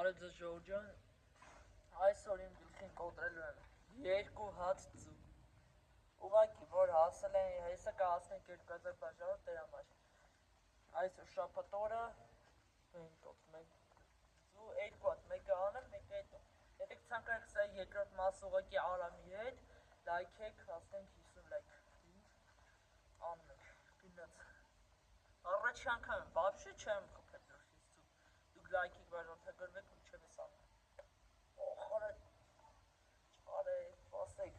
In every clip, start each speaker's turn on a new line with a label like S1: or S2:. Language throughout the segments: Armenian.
S1: Բարև ձեզ ժողովուրդ ջան, այսօր իմ գլխին կոտրելու եմ 2 հատ ձու, ուղղակի որ հասել են, հեսը կհասնենք 2000 բաժանորդ դրա համար, այսօր շաբաթ օրը մենք կոտրում ենք ձու, 2 հատ, մեկը անեմ, մեկը հետո, եթե կցանկանաք սա երկրորդ մասը ուղղակի Արամի հետ, լայքեք, հասնենք 50 լայք, անում ենք, գնաց, առաջի անգամ եմ, բաբշե չեմ խփել գլխից ձու, դուք լայքեք բաժանորդագրվեք ու չեմ ես անում, օխորը չարեք, պասեք,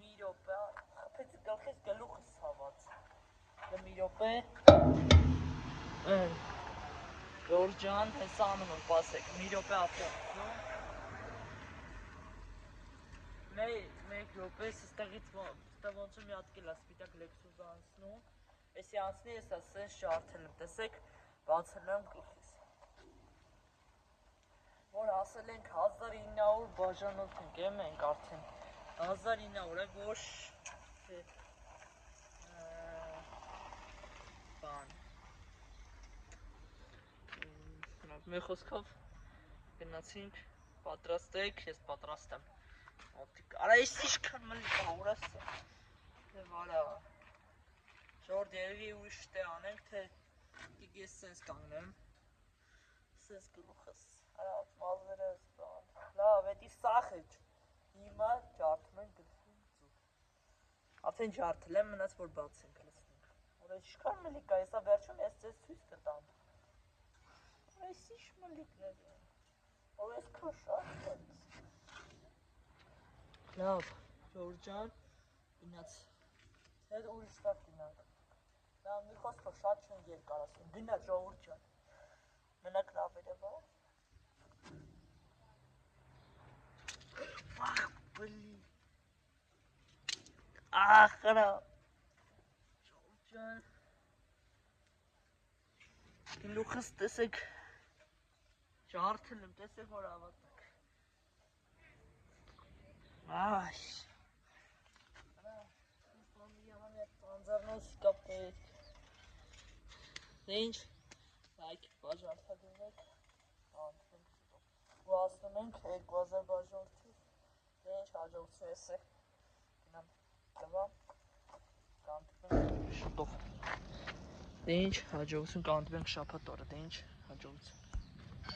S1: մի րոպե, խփեցի գլխից գլուխս հավաց, մի րոպե, Ժորժ ջան, հեսա անում եմ, պասեք, մի րոպե ապրում, մեկ րոպե, ստեղից ոնց եմ մի հատ կելա սպիտակ լեքսուս անցնում, էսի անցնի, ես ասես շարթել եմ, տեսեք, բացել եմ գլխիս, որ հասել ենք 1900 բաժանորդ ենք, մենք արդեն, 1900 է, ոչ բան, մեր խոսքով գնացինք, պատրաստեք, ես պատրաստ եմ, արա ես իշքան մլի կահուրասը, թե վարա, ժորդ երևի ուրիշ տե անենք, թե ես սենց կանգնեմ, սենց գլուխս, արա մազերս բան, լավ, էտի սախ է, հիմա ջարդում ենք գլխին ձու, արդեն ջարդել եմ, մնաց որ բացենք, լսնենք, որ ես իշքան մլիկ կա, եսա վերջում ես ձեզ ցույց կտամ, այս իշ մլիկներ են, որ ես քո շատ եմ, լավ, ժորժ ջան, գնաց, հետ ուրիշ տակ գնանք, լավ, մի խոսքով շատ չեն երկար ասում, գնաց ժողովուրդ ջան, մնաք լավ երևա, վախ, բլի, ախրա, ժողովուրդ ջան, գլուխս տեսեք, ջարդել եմ, տեսեք որ ավատակ, այ, անձարնոս կապեք, դե ինչ, լայք բաժանորդագրվեք, ու ասնում ենք 2000 բաժանորդի, դե ինչ հաջողություն ես է, գնամ տվա, կանտվենք շուտով, դե ինչ հաջողություն կանտվենք շաբաթ օրը, դե ինչ հաջողություն